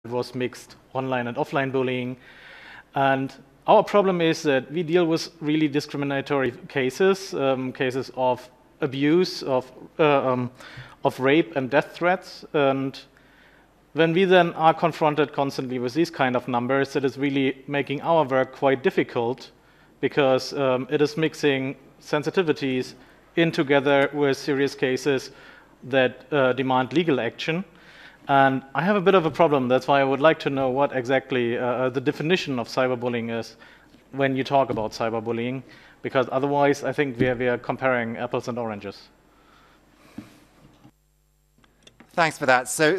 was mixed online and offline bullying. And our problem is that we deal with really discriminatory cases, cases of abuse, of rape and death threats. And when we then are confronted constantly with these kind of numbers, it is really making our work quite difficult, because it is mixing sensitivities in together with serious cases that demand legal action. And I have a bit of a problem. That's why I would like to know what exactly the definition of cyberbullying is when you talk about cyberbullying, because otherwise I think we are comparing apples and oranges. Thanks for that. So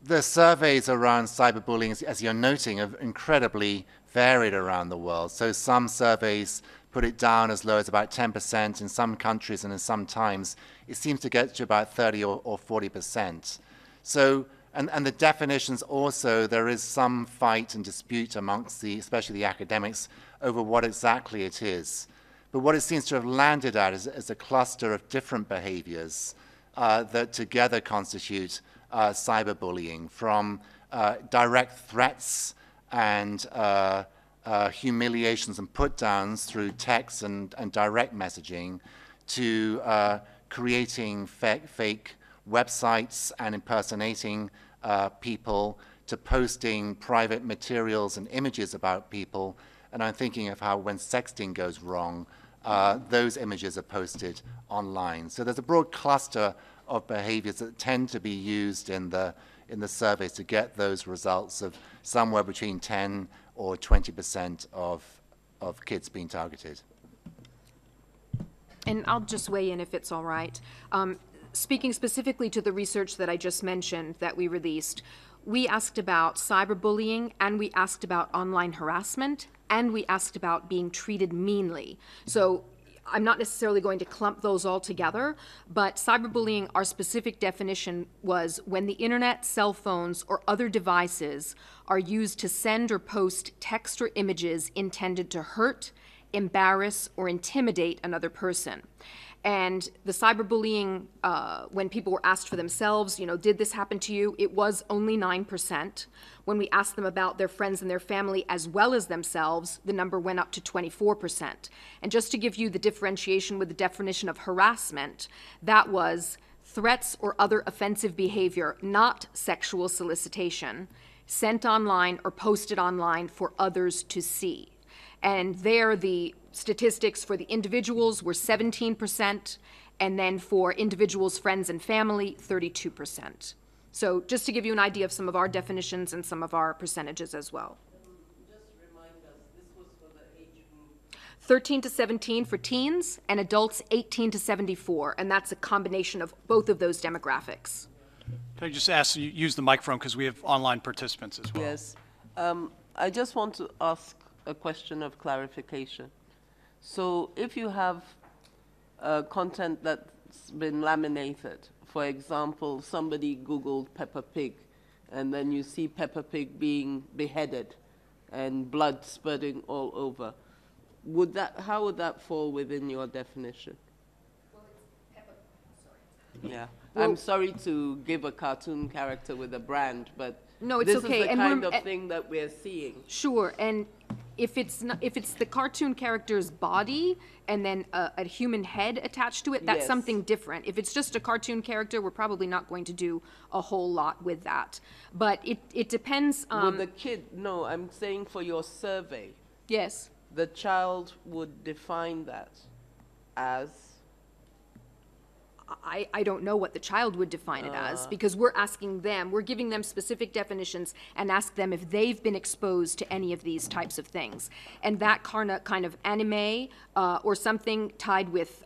the surveys around cyberbullying, as you're noting, are incredibly varied around the world. So some surveys put it down as low as about 10% in some countries, and in some times it seems to get to about 30 or 40%. So, and the definitions also, there is some fight and dispute amongst especially the academics, over what exactly it is. But what it seems to have landed at is a cluster of different behaviors that together constitute cyberbullying, from direct threats and humiliations and put-downs through text and direct messaging, to creating fake websites and impersonating people, to posting private materials and images about people. And I'm thinking of how when sexting goes wrong, those images are posted online. So there's a broad cluster of behaviors that tend to be used in the surveys to get those results of somewhere between 10 or 20% of kids being targeted. And I'll just weigh in if it's all right. Speaking specifically to the research that I just mentioned that we released, we asked about cyberbullying, and we asked about online harassment, and we asked about being treated meanly. So I'm not necessarily going to clump those all together, but cyberbullying, our specific definition was when the internet, cell phones, or other devices are used to send or post text or images intended to hurt, embarrass, or intimidate another person. And the cyberbullying, when people were asked for themselves, did this happen to you? It was only 9%. When we asked them about their friends and their family as well as themselves, the number went up to 24%. And just to give you the differentiation with the definition of harassment, that was threats or other offensive behavior, not sexual solicitation, sent online or posted online for others to see. And there the statistics for the individuals were 17%, and then for individuals, friends, and family, 32%. So just to give you an idea of some of our definitions and some of our percentages as well. Just remind us, this was for the age group? 13 to 17 for teens, and adults 18 to 74, and that's a combination of both of those demographics. Can I just ask you use the microphone, because we have online participants as well. Yes. I just want to ask a question of clarification. So if you have content that's been laminated, for example, somebody Googled Peppa Pig, and then you see Peppa Pig being beheaded and blood spurting all over, how would that fall within your definition? Well, it's Peppa, sorry. Yeah. I'm sorry to give a cartoon character with a brand, but no, it's this okay. is the kind of thing that we're seeing. Sure, and if it's the cartoon character's body and then a human head attached to it, that's Yes. something different. If it's just a cartoon character, we're probably not going to do a whole lot with that. But it depends. Would the kid? No, I'm saying for your survey, Yes. the child would define that as. I don't know what the child would define it as, because we're asking them, we're giving them specific definitions and ask them if they've been exposed to any of these types of things. And that kind of anime or something tied with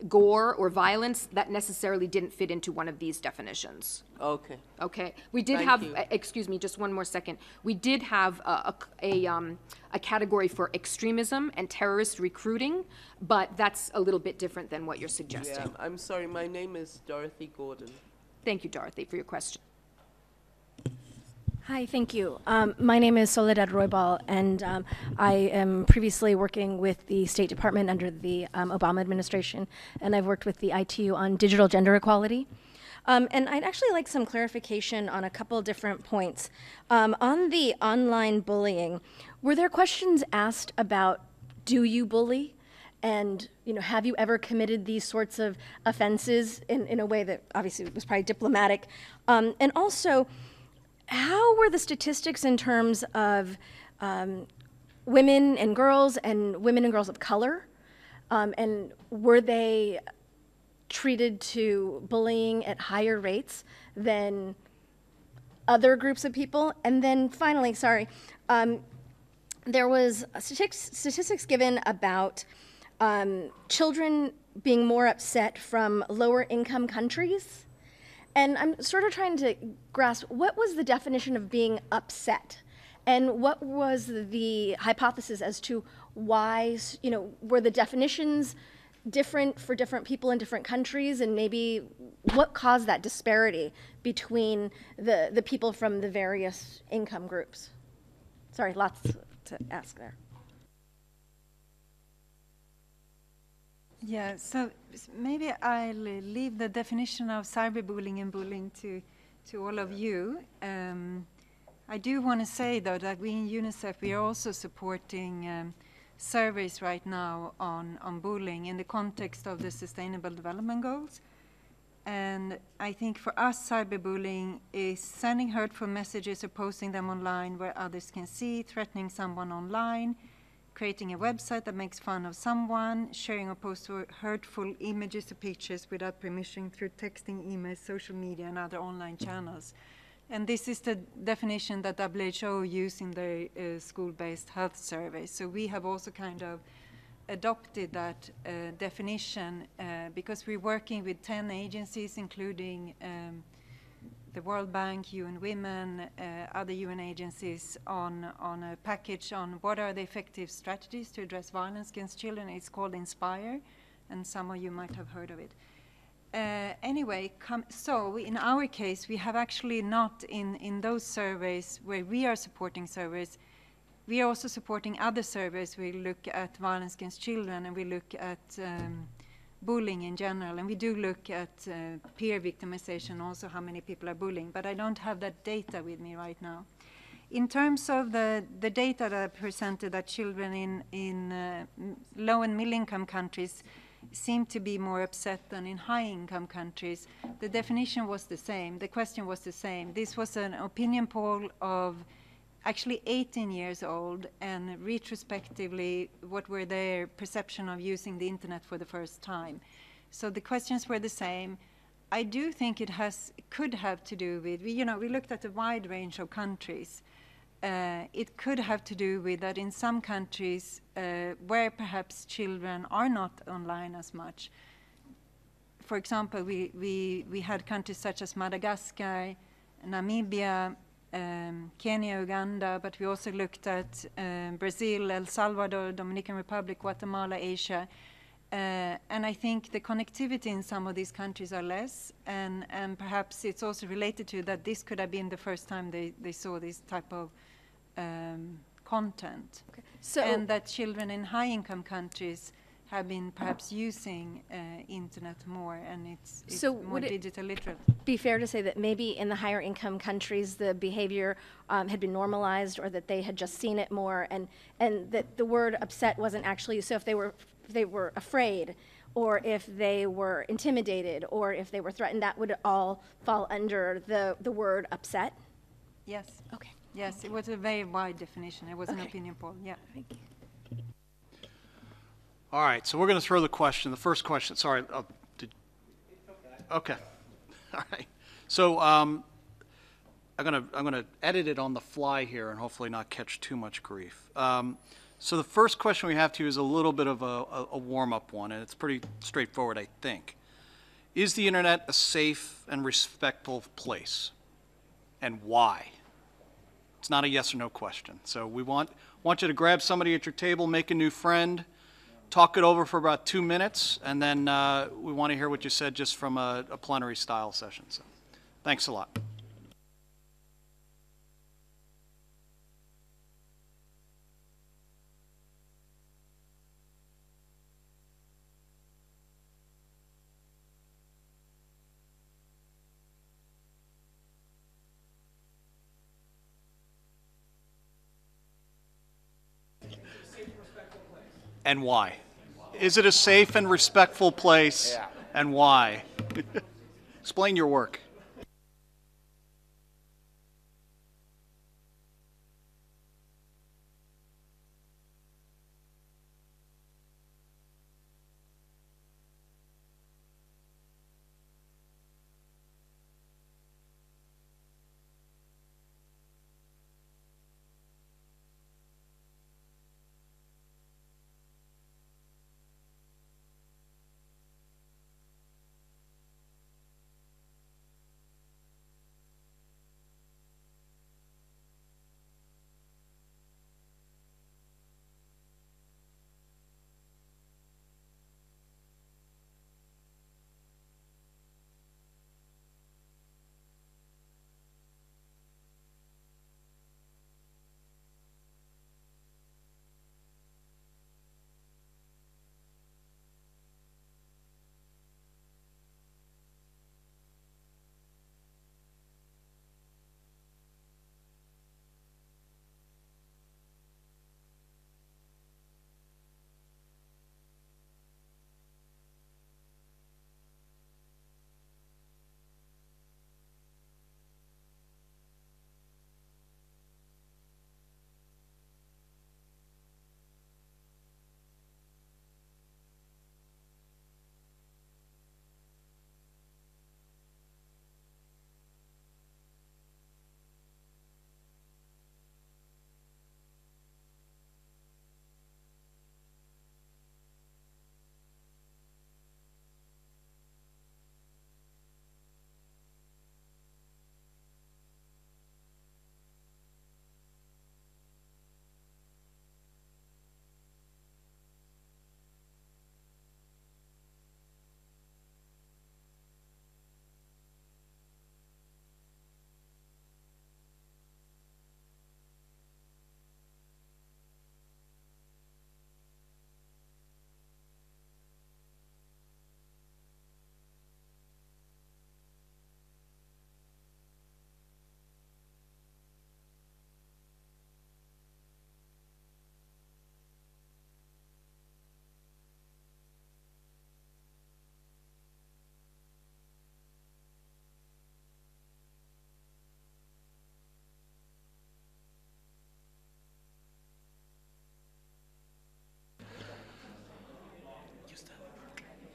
gore or violence, that necessarily didn't fit into one of these definitions. Okay. Okay. We did Thank have, you. excuse me, just one more second. We did have a category for extremism and terrorist recruiting, but that's a little bit different than what you're suggesting. Yeah, I'm sorry. My name is Dorothy Gordon. Thank you, Dorothy, for your question. Hi, thank you. My name is Soledad Roybal, and I am previously working with the State Department under the Obama administration, and I've worked with the ITU on digital gender equality. And I'd actually like some clarification on a couple different points. On the online bullying, were there questions asked about, do you bully? And have you ever committed these sorts of offenses in a way that obviously was probably diplomatic? And also, how were the statistics in terms of women and girls of color? And were they treated to bullying at higher rates than other groups of people? And then finally, sorry, there was statistics given about children being more upset from lower income countries. And I'm sort of trying to grasp, what was the definition of being upset? And what was the hypothesis as to why, were the definitions different for different people in different countries, and maybe what caused that disparity between the people from the various income groups? Sorry, lots to ask there. Yeah, so maybe I'll leave the definition of cyberbullying and bullying to all of you. I do want to say, though, that we in UNICEF, we are also supporting surveys right now on bullying in the context of the Sustainable Development Goals. And I think for us, cyberbullying is sending hurtful messages or posting them online where others can see, threatening someone online, creating a website that makes fun of someone, sharing or posting hurtful images or pictures without permission through texting, emails, social media, and other online channels. And this is the definition that WHO used in their school-based health survey. So we have also kind of adopted that definition because we're working with 10 agencies, including the World Bank, UN Women, other UN agencies on a package on what are the effective strategies to address violence against children. It's called INSPIRE, and some of you might have heard of it. Anyway, so in our case, we have actually not in those surveys where we are supporting surveys, we are also supporting other surveys. We look at violence against children, and we look at bullying in general, and we do look at peer victimization, also how many people are bullying, but I don't have that data with me right now. In terms of the data that I presented, that children in low and middle income countries seem to be more upset than in high income countries, the definition was the same, the question was the same. This was an opinion poll of actually 18 years old, and retrospectively what were their perception of using the internet for the first time. So the questions were the same. I do think it could have to do with, we looked at a wide range of countries. It could have to do with that in some countries where perhaps children are not online as much. For example, we had countries such as Madagascar, Namibia, Kenya, Uganda, but we also looked at Brazil, El Salvador, Dominican Republic, Guatemala, Asia. And I think the connectivity in some of these countries are less, and perhaps it's also related to that this could have been the first time they saw this type of content. Okay. So, and that children in high-income countries have been perhaps using internet more, and it's so more digital literate. Be fair to say that maybe in the higher income countries the behavior had been normalized, or that they had just seen it more, and that the word upset wasn't actually, so if they were afraid, or if they were intimidated, or if they were threatened, that would all fall under the word upset? Yes. Okay. Yes, it was a very wide definition. It was an opinion poll. Yeah. Thank you. All right, so we're going to throw the question. The first question, sorry. Okay. All right. So I'm gonna edit it on the fly here and hopefully not catch too much grief. So the first question we have to you is a little bit of a warm-up one, and it's pretty straightforward, I think. Is the internet a safe and respectful place, and why? It's not a yes or no question. So we want you to grab somebody at your table, make a new friend, talk it over for about 2 minutes, and then we want to hear what you said just from a plenary style session. So thanks a lot. and why? Is it a safe and respectful place, and why? Explain your work.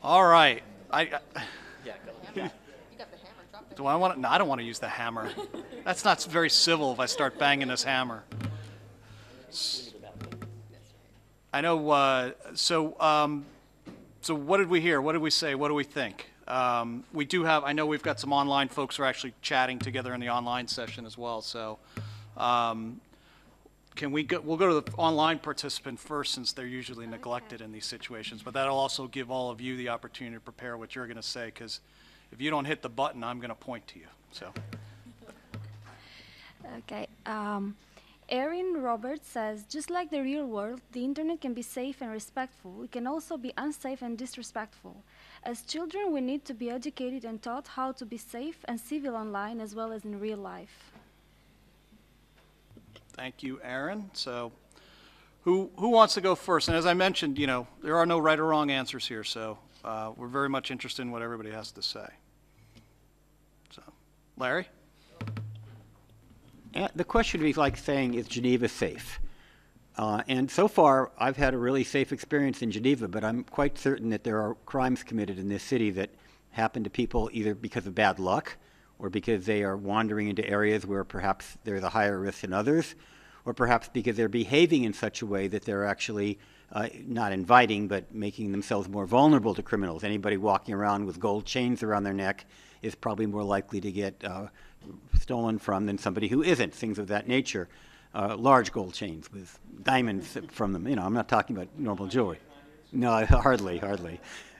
All right. Do I want to? No, I don't want to use the hammer. That's not very civil if I start banging this hammer. I know. So what did we hear? What did we say? What do we think? We do have. I know we've got some online folks who are actually chatting together in the online session as well. So, can we go? We'll go to the online participant first, since they're usually neglected in these situations. But that'll also give all of you the opportunity to prepare what you're going to say, because if you don't hit the button, I'm going to point to you. So. Okay. Erin Roberts says, just like the real world, the internet can be safe and respectful. It can also be unsafe and disrespectful. As children, we need to be educated and taught how to be safe and civil online as well as in real life. Thank you, Erin. So who wants to go first? And as I mentioned, you know, there are no right or wrong answers here, so we're very much interested in what everybody has to say. So, Larry? The question would be like saying, is Geneva safe? And so far, I've had a really safe experience in Geneva, but I'm quite certain that there are crimes committed in this city that happen to people either because of bad luck or because they are wandering into areas where perhaps there's a higher risk than others, or perhaps because they're behaving in such a way that they're actually not inviting, but making themselves more vulnerable to criminals. Anybody walking around with gold chains around their neck is probably more likely to get stolen from than somebody who isn't, things of that nature. Large gold chains with diamonds from them. You know, I'm not talking about normal jewelry. No, hardly.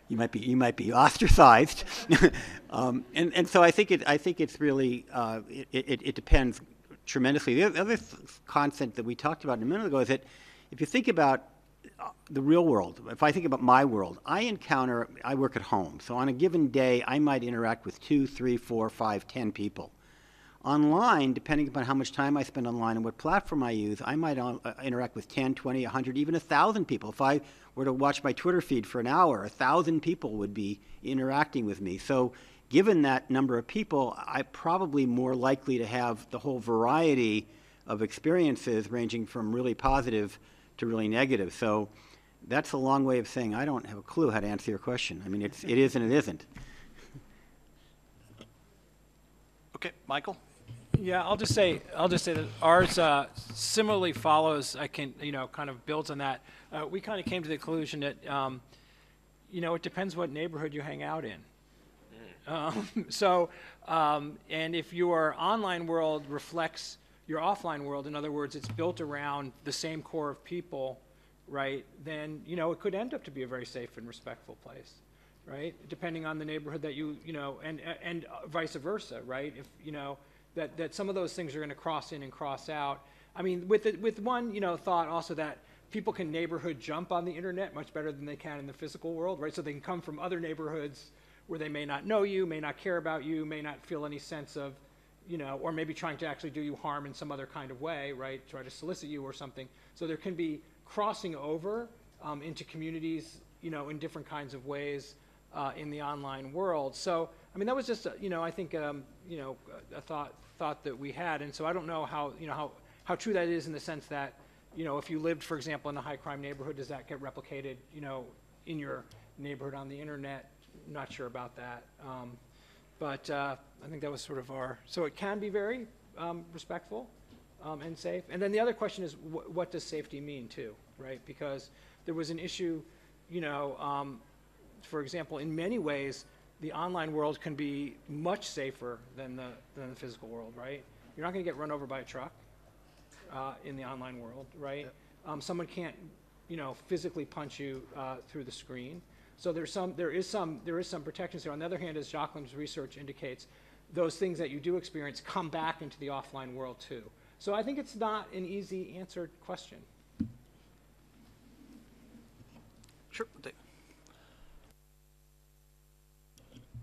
You might be ostracized, and so I think it's really it depends tremendously. The other concept that we talked about a minute ago is that if you think about the real world, if I think about my world, I work at home, so on a given day I might interact with 2, 3, 4, 5, 10 people. Online, depending upon how much time I spend online and what platform I use, I might interact with 10, 20, 100, even 1,000 people. If I were to watch my Twitter feed for an hour, 1,000 people would be interacting with me. So given that number of people, I'm probably more likely to have the whole variety of experiences ranging from really positive to really negative. So that's a long way of saying I don't have a clue how to answer your question. I mean, it is and it isn't. Okay, Michael? Yeah, I'll just say that ours similarly follows. Kind of builds on that. We kind of came to the conclusion that, it depends what neighborhood you hang out in. And if your online world reflects your offline world, in other words, it's built around the same core of people, right? Then it could end up to be a very safe and respectful place, right? Depending on the neighborhood that and vice versa, right? If that some of those things are going to cross in and cross out. I mean, with one thought also that people can neighborhood jump on the internet much better than they can in the physical world, right? So they can come from other neighborhoods where they may not know you, may not care about you, may not feel any sense of, or maybe trying to actually do you harm in some other kind of way, right? Try to solicit you or something. So there can be crossing over into communities, in different kinds of ways in the online world. So, I mean, that was just, I think, a thought that we had. And so I don't know how true that is in the sense that, if you lived, for example, in a high crime neighborhood, does that get replicated, in your neighborhood on the internet? Not sure about that. But I think that was sort of so it can be very respectful and safe. And then the other question is, what does safety mean too, right? Because there was an issue, for example, in many ways, the online world can be much safer than the physical world, right? You're not going to get run over by a truck in the online world, right? Someone can't, physically punch you through the screen. So there is some protections there. On the other hand, as Jacqueline's research indicates, those things that you do experience come back into the offline world too. So I think it's not an easy answered question. Sure.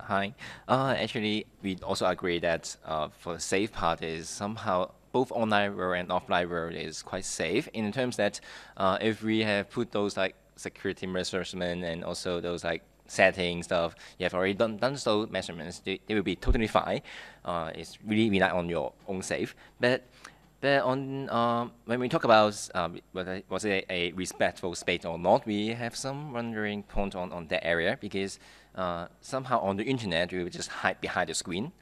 Hi. Actually, we also agree that for the safe part is somehow both online world and offline world is quite safe in terms that if we have put those like security measurements and also those like setting stuff, you have already done those measurements, they will be totally fine. It's really rely on your own safe. But on when we talk about was it a respectful space or not, we have some wondering point on that area because somehow on the internet we will just hide behind the screen.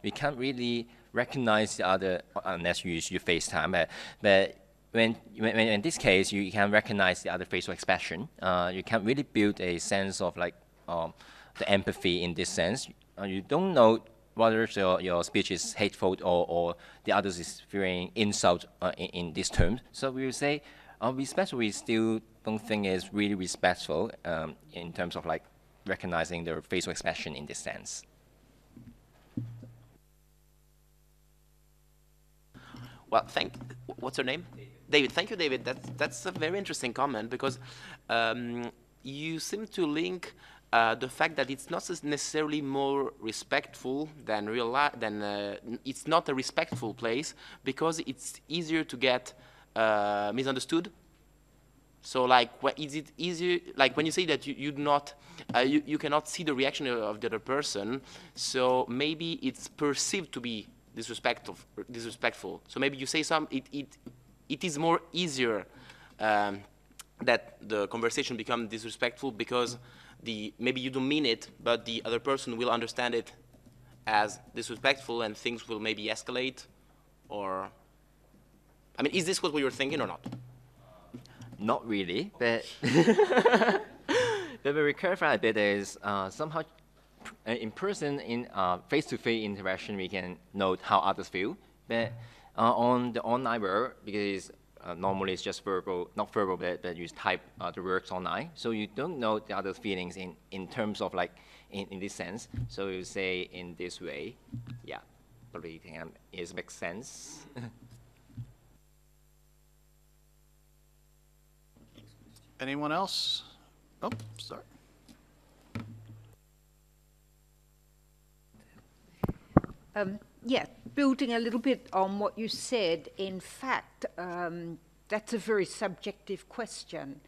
We can't really recognize the other unless you use your FaceTime. But when in this case you can recognize the other facial expression, you can really build a sense of like the empathy in this sense. You don't know whether your speech is hateful or the others is feeling insult in this term. So we will say respectful we still don't think is really respectful in terms of like recognizing the facial expression in this sense. Well, what's your name? David. Thank you, David. That's a very interesting comment because you seem to link the fact that it's not necessarily more respectful than it's not a respectful place because it's easier to get misunderstood. So, like, is it easier? Like when you say that you cannot see the reaction of the other person, so maybe it's perceived to be disrespectful. So maybe you say it is more easier that the conversation becomes disrespectful because maybe you don't mean it, but the other person will understand it as disrespectful and things will maybe escalate, or, I mean, is this what we were thinking or not? Not really, but but we clarify a bit is somehow in person, in face-to-face interaction, we can note how others feel, but on the online world, because normally it's just verbal, not verbal, but you type the words online, so you don't know the other feelings in terms of like, in this sense, so you say in this way, yeah, probably it makes sense. Anyone else? Oh, sorry. Yeah, building a little bit on what you said, in fact, that's a very subjective question,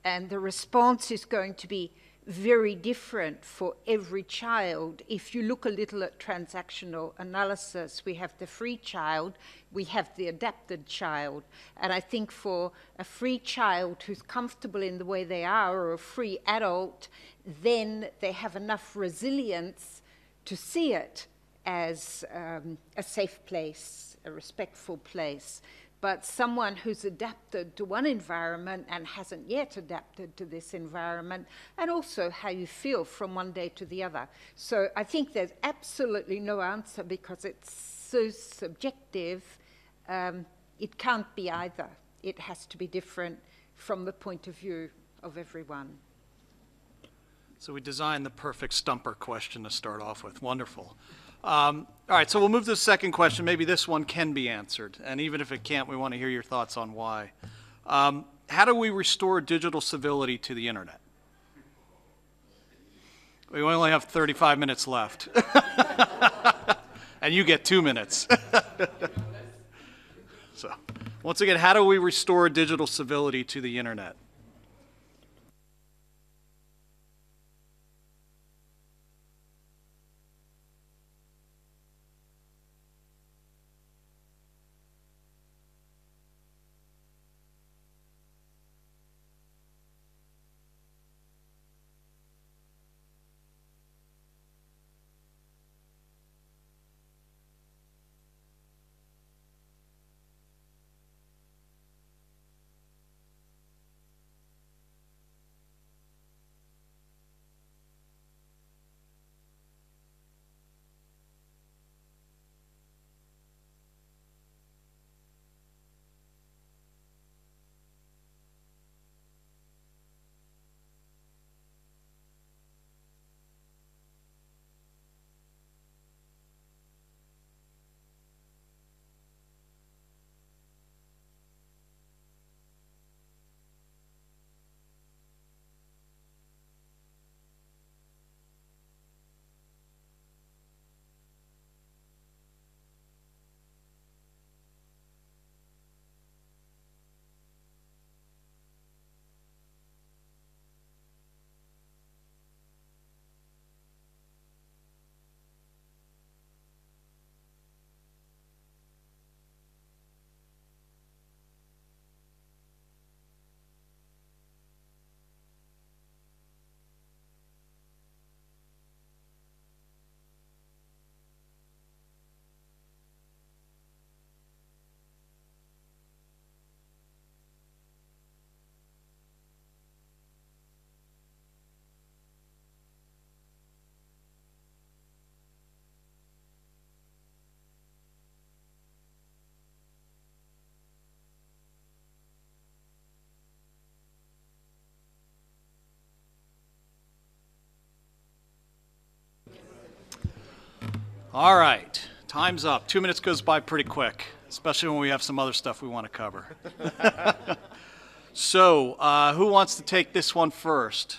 and the response is going to be very different for every child. If you look a little at transactional analysis, we have the free child, we have the adapted child, and I think for a free child who's comfortable in the way they are, or a free adult, then they have enough resilience to see it as a safe place, a respectful place. But someone who's adapted to one environment and hasn't yet adapted to this environment, and also how you feel from one day to the other. So I think there's absolutely no answer because it's so subjective. It can't be either. It has to be different from the point of view of everyone. So we designed the perfect stumper question to start off with. Wonderful. All right, so we'll move to the second question. Maybe this one can be answered, and even if it can't, we want to hear your thoughts on why. How do we restore digital civility to the internet? We only have 35 minutes left. And you get 2 minutes. So, once again, how do we restore digital civility to the internet? All right, time's up. 2 minutes goes by pretty quick, especially when we have some other stuff we want to cover. So, who wants to take this one first?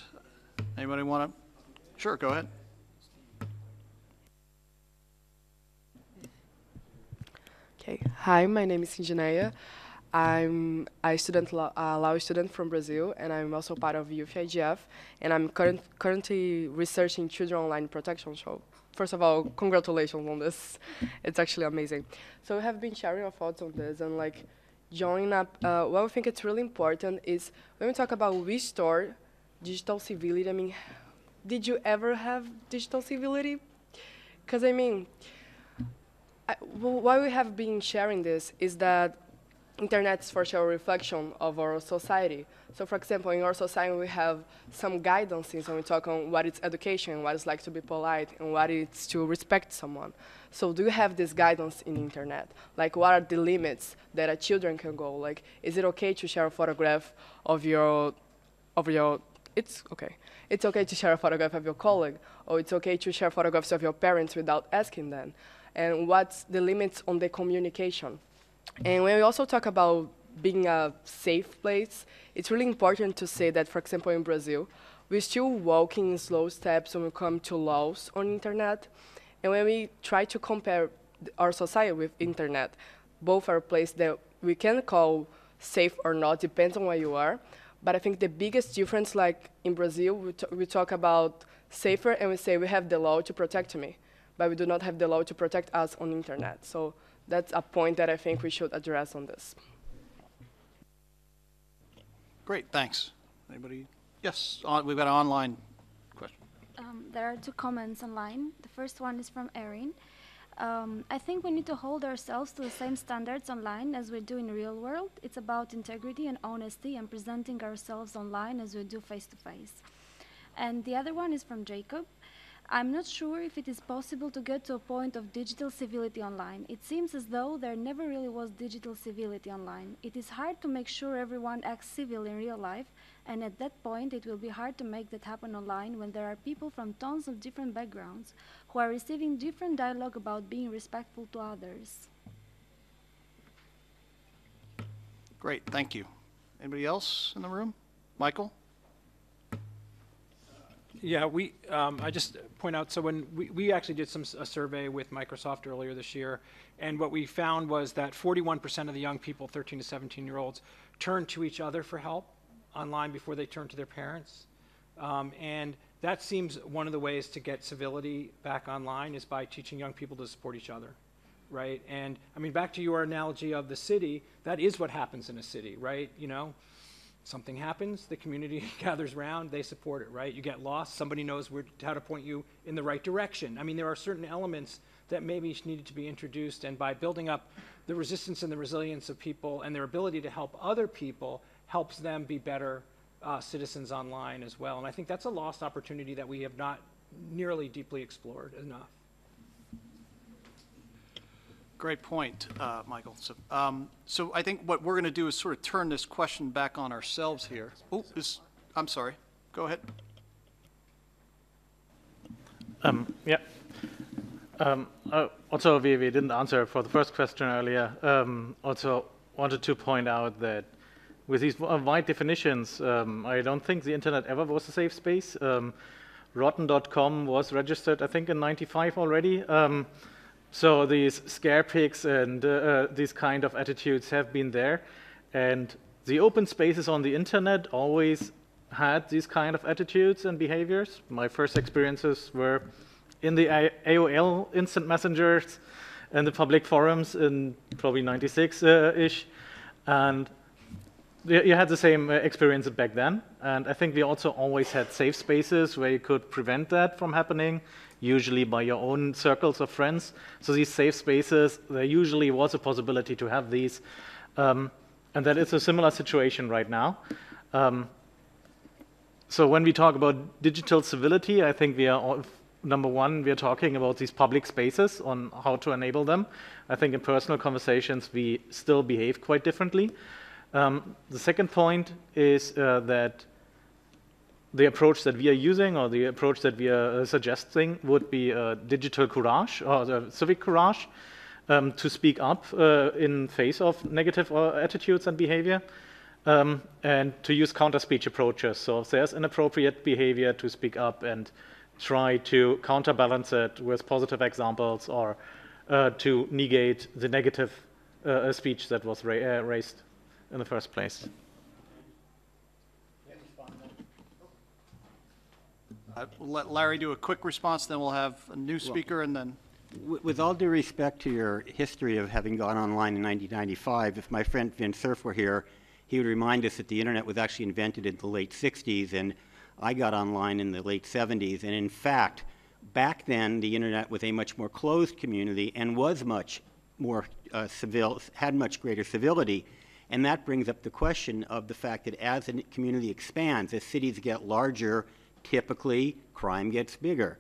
Anybody want to? Sure, go ahead. Okay. Hi, my name is Cindineia. I'm a student, law student from Brazil, and I'm also part of youth IGF, and I'm currently researching children online protection. So, first of all, congratulations on this. It's actually amazing. So we have been sharing our thoughts on this, and like joining up, what I think it's really important is when we talk about restore digital civility, I mean, did you ever have digital civility? Because I mean, why we have been sharing this is that internet is for sure a reflection of our society. So for example, in our society, we have some guidances when we talk on what is education, what it's like to be polite, and what it's to respect someone. So do you have this guidance in internet? Like, what are the limits that a children can go? Like, is it okay to share a photograph of your, it's okay. It's okay to share a photograph of your colleague, or it's okay to share photographs of your parents without asking them. And what's the limits on the communication? And when we also talk about being a safe place, it's really important to say that, for example, in Brazil, we're still walking in slow steps when we come to laws on internet. And when we try to compare our society with internet. Both are places that we can call safe or not, depends on where you are. But I think the biggest difference, like in Brazil, we talk about safer and we say we have the law to protect me, but we do not have the law to protect us on internet. So that's a point that I think we should address on this. Great, thanks. Anybody? Yes, we've got an online question. There are 2 comments online. The first one is from Erin. I think we need to hold ourselves to the same standards online as we do in the real world. It's about integrity and honesty and presenting ourselves online as we do face-to-face. And the other one is from Jacob. I'm not sure if it is possible to get to a point of digital civility online. It seems as though there never really was digital civility online. It is hard to make sure everyone acts civil in real life, and at that point it will be hard to make that happen online when there are people from tons of different backgrounds who are receiving different dialogue about being respectful to others. Great, thank you. Anybody else in the room? Michael? Yeah, I just point out, so when we actually did a survey with Microsoft earlier this year, and what we found was that 41% of the young people, 13 to 17-year-olds, turn to each other for help online before they turn to their parents. And that seems one of the ways to get civility back online is by teaching young people to support each other, right? And I mean, back to your analogy of the city, that is what happens in a city, right? You know, something happens, the community gathers around, they support it, right? You get lost, somebody knows how to point you in the right direction. I mean, there are certain elements that maybe needed to be introduced, and by building up the resistance and the resilience of people and their ability to help other people helps them be better citizens online as well. And I think that's a lost opportunity that we have not nearly deeply explored enough. Great point, Michael. So I think what we're going to do is sort of turn this question back on ourselves here. Oh, I'm sorry. Go ahead. Yeah. Also, we didn't answer for the first question earlier. Also wanted to point out that with these wide definitions, I don't think the internet ever was a safe space. Rotten.com was registered, I think, in '95 already. So these scare pigs and these kind of attitudes have been there. And the open spaces on the internet always had these kind of attitudes and behaviors. My first experiences were in the AOL instant messengers and the public forums in probably 96-ish. And you had the same experience back then. And I think we also always had safe spaces where you could prevent that from happening, usually by your own circles of friends. So these safe spaces, there usually was a possibility to have these. And that is a similar situation right now. So when we talk about digital civility, I think we are, number one, we are talking about these public spaces on how to enable them. I think in personal conversations, we still behave quite differently. The second point is that the approach that we are using or the approach that we are suggesting would be digital courage or civic courage to speak up in face of negative attitudes and behavior and to use counter-speech approaches. So if there's inappropriate behavior, to speak up and try to counterbalance it with positive examples or to negate the negative speech that was raised in the first place. We'll let Larry do a quick response, then we'll have a new speaker, and then... With all due respect to your history of having gone online in 1995, if my friend Vin Cerf were here, he would remind us that the internet was actually invented in the late 60s, and I got online in the late 70s. And in fact, back then, the internet was a much more closed community and was much more civil, had much greater civility. And that brings up the question of the fact that as a community expands, as cities get larger, typically crime gets bigger.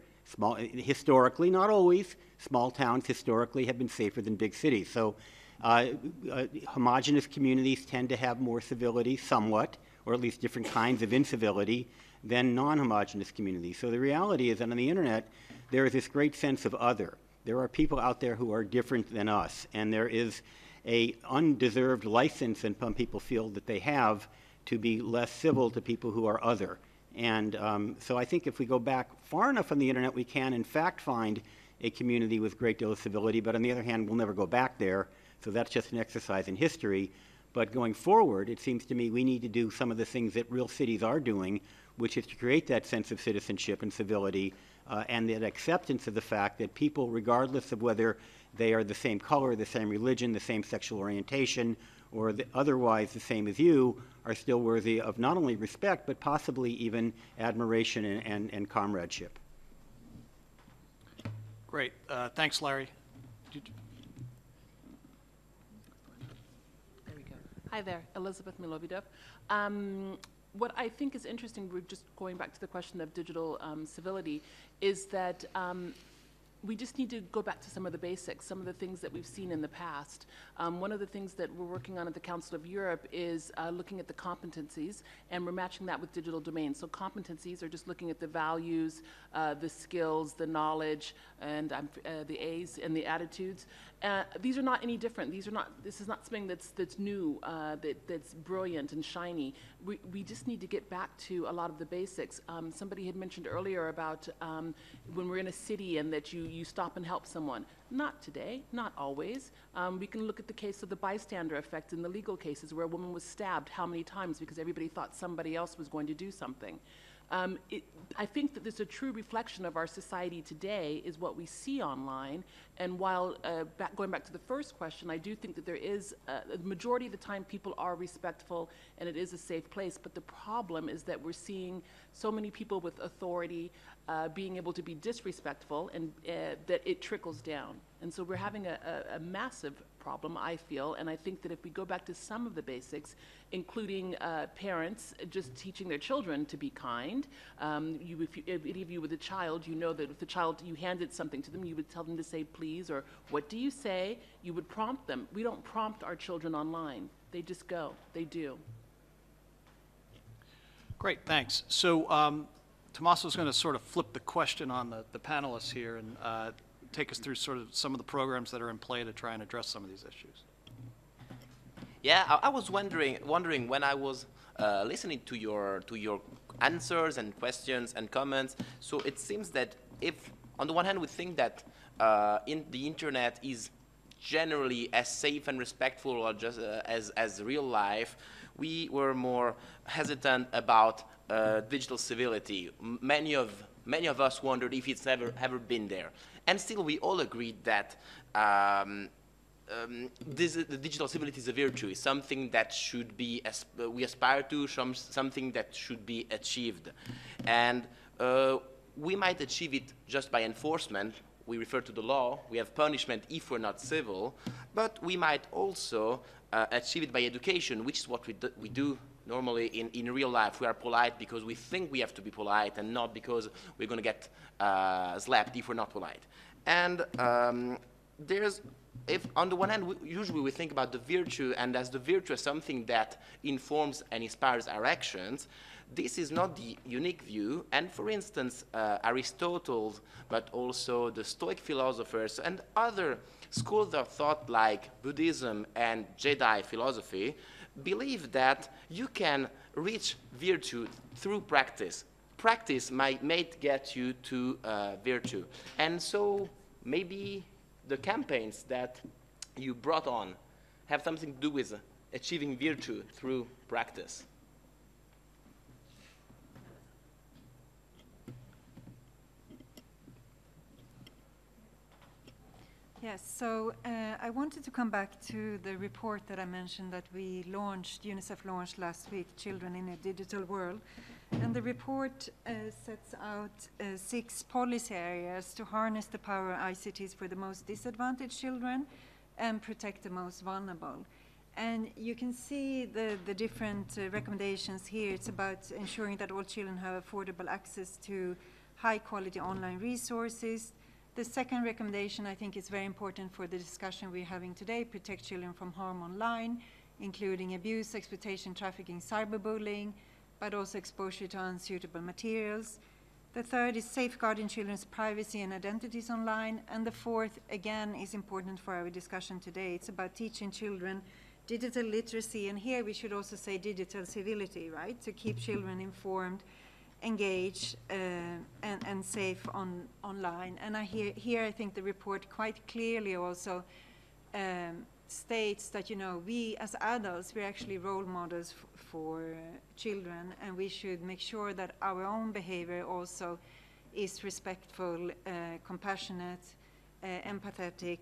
Historically, not always, small towns historically have been safer than big cities. So homogeneous communities tend to have more civility somewhat, or at least different kinds of incivility than non-homogeneous communities. So the reality is that on the internet, there is this great sense of other. There are people out there who are different than us, and there is a undeserved license that some people feel that they have to be less civil to people who are other. And so I think if we go back far enough on the internet, we can in fact find a community with a great deal of civility, but on the other hand, we'll never go back there, so that's just an exercise in history. But going forward, it seems to me we need to do some of the things that real cities are doing, which is to create that sense of citizenship and civility, and that acceptance of the fact that people, regardless of whether they are the same color, the same religion, the same sexual orientation, or otherwise the same as you, are still worthy of not only respect, but possibly even admiration and comradeship. Great. Thanks, Larry. There we go. Hi there, Elizabeth Milovidov. What I think is interesting, we're just going back to the question of digital civility, is that we just need to go back to some of the basics, some of the things that we've seen in the past. One of the things that we're working on at the Council of Europe is looking at the competencies, and we're matching that with digital domains. So competencies are just looking at the values, the skills, the knowledge, and the A's and the attitudes. These are not any different. This is not something that's new, that's brilliant and shiny. We just need to get back to a lot of the basics. Somebody had mentioned earlier about when we're in a city and that you stop and help someone. Not today, not always. We can look at the case of the bystander effect in the legal cases where a woman was stabbed how many times because everybody thought somebody else was going to do something. I think that there's a true reflection of our society today is what we see online. And while going back to the first question, I do think that there is, the majority of the time people are respectful and it is a safe place. But the problem is that we're seeing so many people with authority being able to be disrespectful, and that it trickles down. And so we're having a massive problem, I feel, and I think that if we go back to some of the basics, including parents just teaching their children to be kind. If any of you with a child, you know that if the child, you handed something to them, you would tell them to say please, or what do you say? You would prompt them. We don't prompt our children online. They just go. They do. Great, thanks. So Tommaso's going to sort of flip the question on the panelists here and take us through sort of some of the programs that are in play to try and address some of these issues. Yeah, I was wondering when I was listening to your answers and questions and comments. So it seems that if, on the one hand, we think that the internet is generally as safe and respectful or just as real life, we were more hesitant about digital civility. Many of us wondered if it's ever been there. And still, we all agreed that the digital civility is a virtue, is something that should be, we aspire to, something that should be achieved. And we might achieve it just by enforcement. We refer to the law. We have punishment if we're not civil. But we might also achieve it by education, which is what we do normally in real life. We are polite because we think we have to be polite and not because we're going to get slapped if we're not polite. And if on the one hand, usually we think about the virtue, and as the virtue as something that informs and inspires our actions, this is not the unique view. And for instance, Aristotle, but also the Stoic philosophers and other schools of thought like Buddhism and Jedi philosophy believe that you can reach virtue through practice. Practice may get you to virtue. And so maybe the campaigns that you brought on have something to do with achieving virtue through practice. Yes, so I wanted to come back to the report that I mentioned that we launched, UNICEF launched last week, Children in a Digital World. And the report sets out 6 policy areas to harness the power of ICTs for the most disadvantaged children and protect the most vulnerable. And you can see the different recommendations here. It's about ensuring that all children have affordable access to high-quality online resources. The second recommendation, I think, is very important for the discussion we're having today, protect children from harm online, including abuse, exploitation, trafficking, cyberbullying, but also exposure to unsuitable materials. The third is safeguarding children's privacy and identities online. And the fourth, again, is important for our discussion today. It's about teaching children digital literacy. And here we should also say digital civility, right? To keep children informed engaged and safe online. And here I think the report quite clearly also states that, you know, we as adults, we're actually role models for children, and we should make sure that our own behavior also is respectful, compassionate, empathetic,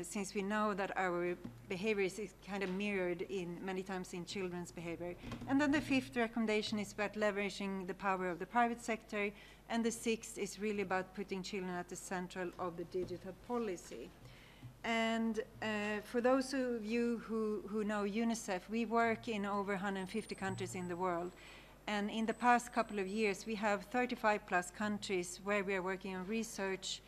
since we know that our behavior is kind of mirrored in many times in children's behavior. And then the fifth recommendation is about leveraging the power of the private sector, and the sixth is really about putting children at the center of the digital policy. And for those of you who know UNICEF, we work in over 150 countries in the world. And in the past couple of years, we have 35 plus countries where we are working on research,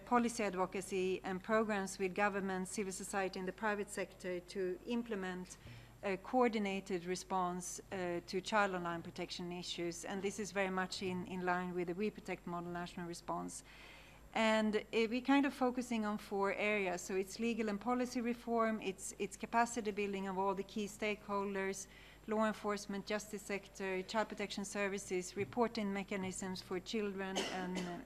policy advocacy, and programs with government, civil society, and the private sector to implement a coordinated response to child online protection issues. And this is very much in line with the We Protect model national response. And we're kind of focusing on 4 areas. So it's legal and policy reform, it's capacity building of all the key stakeholders, law enforcement, justice sector, child protection services, reporting mechanisms for children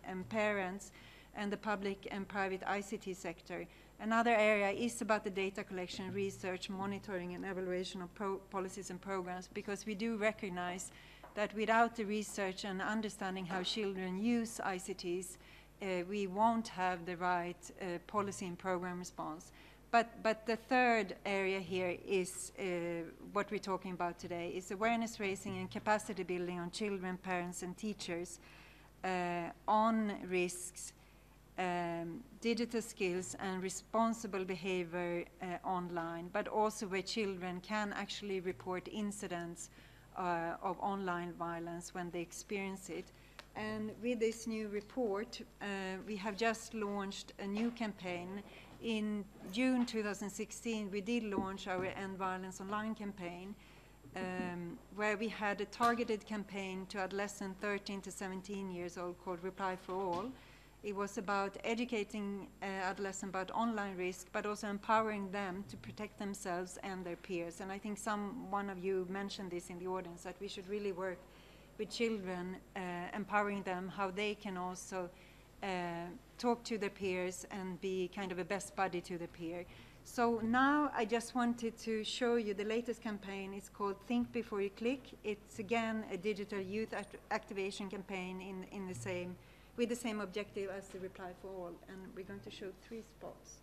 and parents, and the public and private ICT sector. Another area is about the data collection, research, monitoring, and evaluation of policies and programs, because we do recognize that without the research and understanding how children use ICTs, we won't have the right policy and program response. But the third area here is what we're talking about today, is awareness raising and capacity building on children, parents, and teachers on risks, digital skills, and responsible behavior online, but also where children can actually report incidents of online violence when they experience it. And with this new report, we have just launched a new campaign. In June 2016, we did launch our End Violence Online campaign, where we had a targeted campaign to adolescents 13 to 17 years old called Reply for All. It was about educating adolescents about online risk, but also empowering them to protect themselves and their peers. And I think one of you mentioned this in the audience, that we should really work with children, empowering them how they can also talk to their peers and be kind of a best buddy to the peer. So now I just wanted to show you the latest campaign. It's called Think Before You Click. It's again a digital youth activation campaign with the same objective as the Reply for All. And we're going to show 3 spots.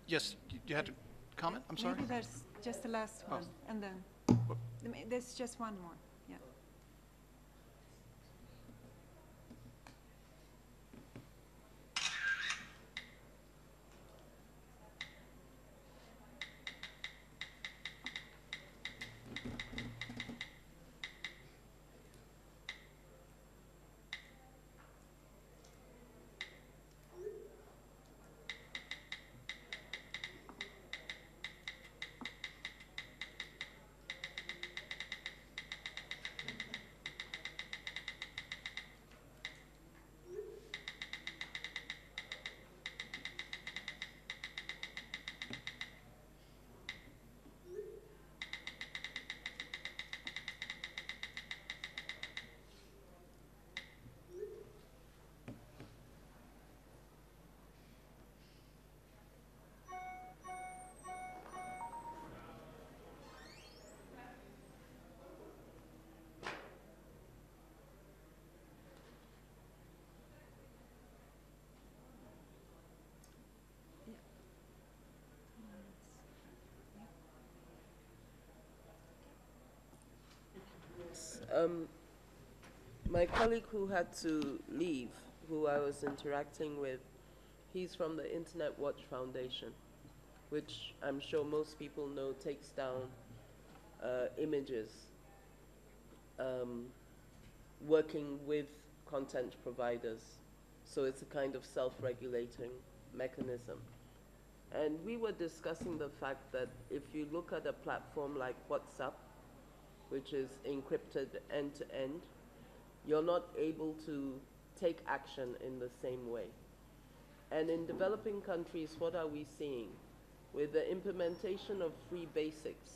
Yes, you had to comment? I'm sorry? Maybe there's just the last one, and then there's just one more. Yeah. My colleague who had to leave, who I was interacting with, he's from the Internet Watch Foundation, which I'm sure most people know takes down images, working with content providers. So it's a kind of self-regulating mechanism. And we were discussing the fact that if you look at a platform like WhatsApp, which is encrypted end-to-end, you're not able to take action in the same way. And in developing countries, what are we seeing? With the implementation of free basics,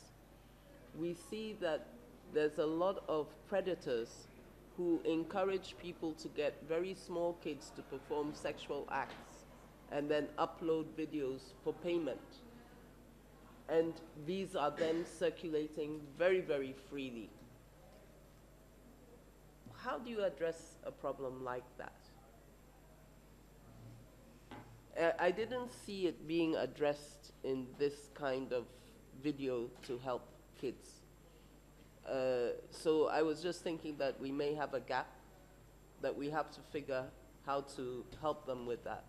we see that there's a lot of predators who encourage people to get very small kids to perform sexual acts and then upload videos for payment. And these are then circulating very, very freely. How do you address a problem like that? I didn't see it being addressed in this kind of video to help kids. So I was just thinking that we may have a gap, that we have to figure how to help them with that.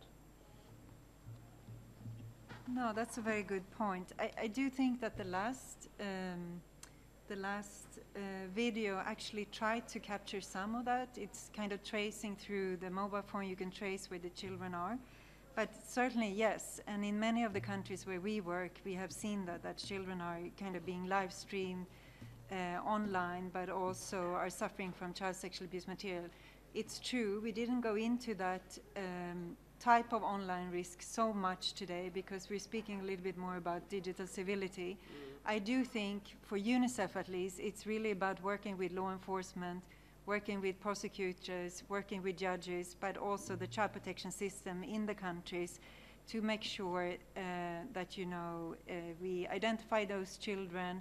No, that's a very good point. I do think that the last video actually tried to capture some of that. It's kind of tracing through the mobile phone. You can trace where the children are. But certainly, yes. And in many of the countries where we work, we have seen that children are kind of being live streamed online, but also are suffering from child sexual abuse material. It's true. We didn't go into that type of online risk so much today because we're speaking a little bit more about digital civility. I do think, for UNICEF at least, it's really about working with law enforcement, working with prosecutors, working with judges, but also the child protection system in the countries to make sure that, we identify those children.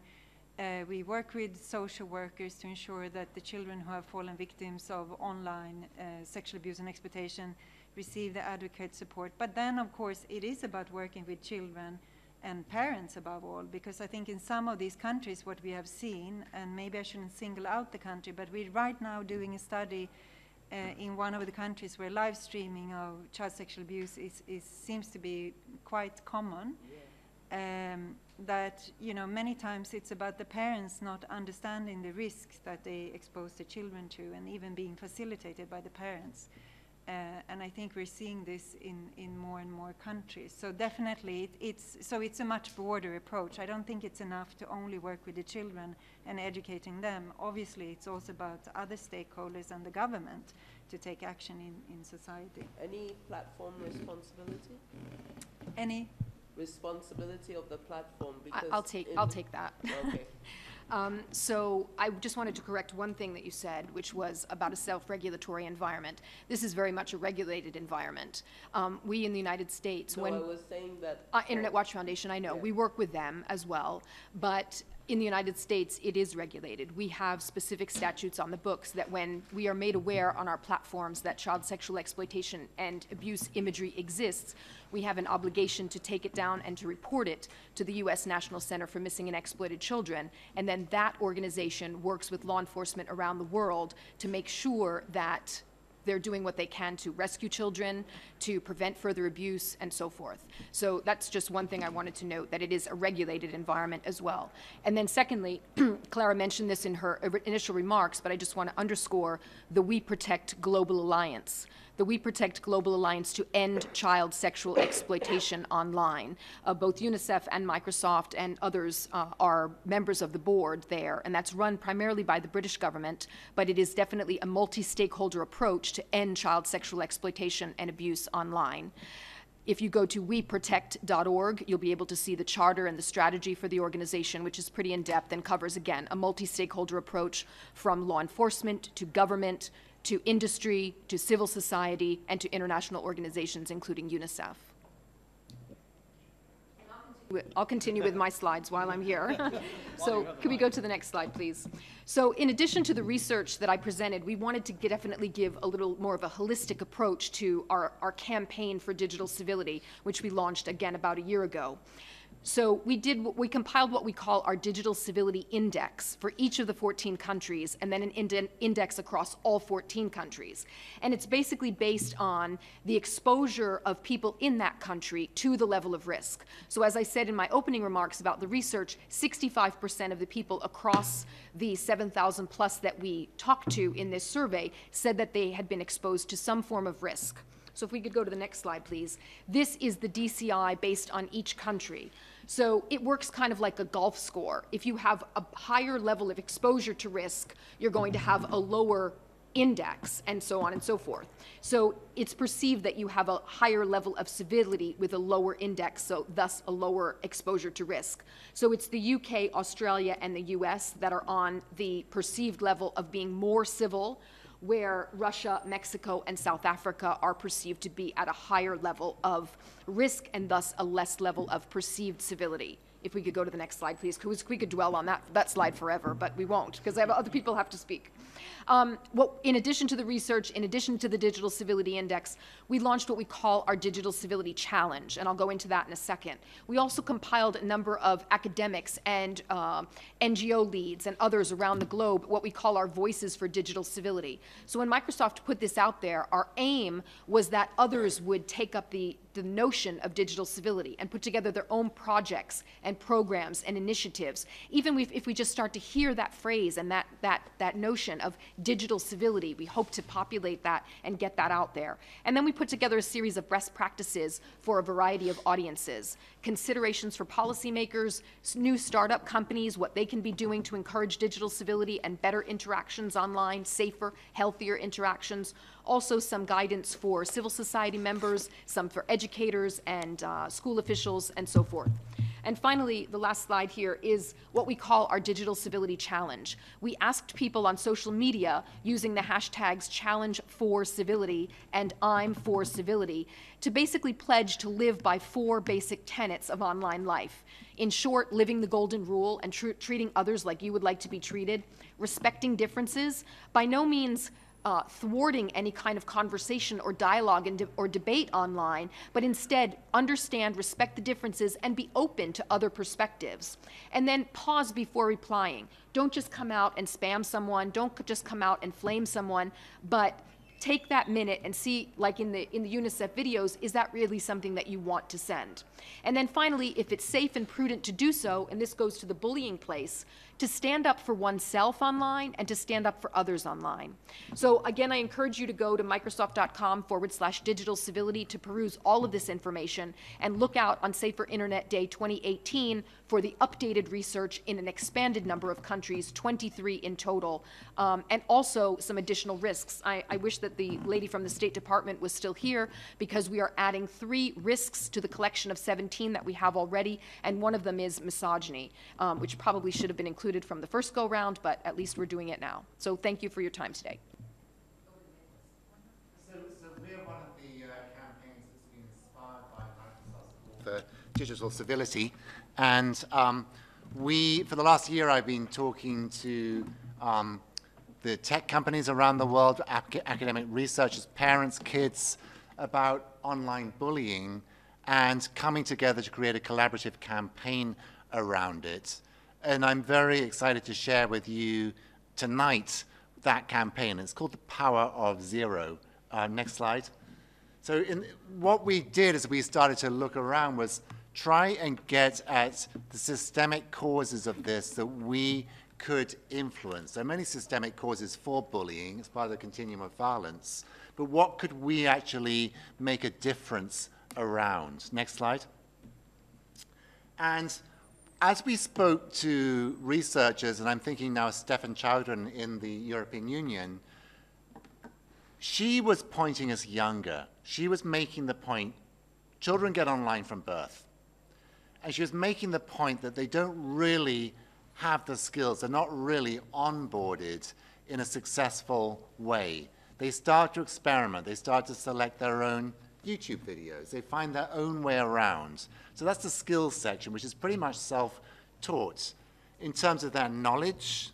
We work with social workers to ensure that the children who have fallen victims of online sexual abuse and exploitation receive the adequate support. But then, of course, it is about working with children and parents above all, because I think in some of these countries what we have seen, and maybe I shouldn't single out the country, but we're right now doing a study in one of the countries where live streaming of child sexual abuse seems to be quite common. That many times it's about the parents not understanding the risks that they expose the children to, and even being facilitated by the parents. And I think we're seeing this in more and more countries. So definitely, it's a much broader approach. I don't think it's enough to only work with the children and educating them. Obviously, it's also about other stakeholders and the government to take action in society. Any platform responsibility? Any? Responsibility of the platform, because I'll take that. Okay. So I just wanted to correct one thing that you said, which was about a self-regulatory environment. This is very much a regulated environment. We in the United States, I was saying that Internet Watch Foundation, I know, we work with them as well, but in the United States, it is regulated. We have specific statutes on the books that when we are made aware on our platforms that child sexual exploitation and abuse imagery exists, we have an obligation to take it down and to report it to the U.S. National Center for Missing and Exploited Children. And then that organization works with law enforcement around the world to make sure that they're doing what they can to rescue children, to prevent further abuse, and so forth. So that's just one thing I wanted to note, that it is a regulated environment as well. And then secondly, Clara mentioned this in her initial remarks, but I just want to underscore the We Protect Global Alliance. The We Protect Global Alliance to End Child Sexual Exploitation Online. Both UNICEF and Microsoft and others are members of the board there, and that's run primarily by the British government, but it is definitely a multi-stakeholder approach to end child sexual exploitation and abuse online. If you go to weprotect.org, you'll be able to see the charter and the strategy for the organization, which is pretty in-depth and covers, again, a multi-stakeholder approach from law enforcement to government to industry, to civil society, and to international organizations, including UNICEF. I'll continue with my slides while I'm here. So could we go to the next slide, please? So in addition to the research that I presented, we wanted to definitely give a little more of a holistic approach to our campaign for digital civility, which we launched, again, about a year ago. So we compiled what we call our Digital Civility Index for each of the 14 countries, and then an index across all 14 countries. And it's basically based on the exposure of people in that country to the level of risk. So as I said in my opening remarks about the research, 65% of the people across the 7,000 plus that we talked to in this survey said that they had been exposed to some form of risk. So if we could go to the next slide, please. This is the DCI based on each country. So it works kind of like a golf score. If you have a higher level of exposure to risk, you're going to have a lower index, and so on and so forth. So it's perceived that you have a higher level of civility with a lower index, so thus a lower exposure to risk. So it's the UK, Australia, and the US that are on the perceived level of being more civil, where Russia, Mexico, and South Africa are perceived to be at a higher level of risk and thus a less level of perceived civility. If we could go to the next slide, please, because we could dwell on that slide forever, but we won't, because other people have to speak. In addition to the research, in addition to the Digital Civility Index, we launched what we call our Digital Civility Challenge, and I'll go into that in a second. We also compiled a number of academics and NGO leads and others around the globe, what we call our Voices for Digital Civility. So when Microsoft put this out there, our aim was that others would take up the notion of digital civility and put together their own projects and programs and initiatives. Even if we just start to hear that phrase and that notion of digital civility, we hope to populate that and get that out there. And then we put together a series of best practices for a variety of audiences, considerations for policymakers, new startup companies, what they can be doing to encourage digital civility and better interactions online, safer, healthier interactions. Also some guidance for civil society members, some for educators and school officials, and so forth. And finally, the last slide here is what we call our Digital Civility Challenge. We asked people on social media using the hashtags #ChallengeForCivility and I'm4Civility to basically pledge to live by 4 basic tenets of online life. In short, living the golden rule and treating others like you would like to be treated, respecting differences, by no means thwarting any kind of conversation or dialogue or debate online, but instead understand, respect the differences, and be open to other perspectives. And then pause before replying. Don't just come out and spam someone. Don't just come out and flame someone, but take that minute and see, like in the UNICEF videos, is that really something that you want to send? And then finally, if it's safe and prudent to do so, and this goes to the bullying place, to stand up for oneself online and to stand up for others online. So again, I encourage you to go to Microsoft.com/digital civility to peruse all of this information and look out on Safer Internet Day 2018 for the updated research in an expanded number of countries, 23 in total, and also some additional risks. I wish that the lady from the State Department was still here, because we are adding 3 risks to the collection of 17 that we have already, and one of them is misogyny, which probably should have been included from the first go-round, but at least we're doing it now. So thank you for your time today. So we're one of the campaigns that's been inspired by Microsoft's call for digital civility, and For the last year, I've been talking to the tech companies around the world, academic researchers, parents, kids, about online bullying and coming together to create a collaborative campaign around it. And I'm very excited to share with you tonight that campaign. It's called The Power of Zero. Next slide. So what we did as we started to look around was try and get at the systemic causes of this that we could influence. There are many systemic causes for bullying. It's part of the continuum of violence. But what could we actually make a difference around? Next slide. And as we spoke to researchers, and I'm thinking now of Stefan Chowdhury in the European Union, she was pointing us younger. She was making the point, children get online from birth. And she was making the point that they don't really have the skills. They're not really onboarded in a successful way. They start to experiment. They start to select their own YouTube videos. They find their own way around. So that's the skills section, which is pretty much self-taught. In terms of their knowledge,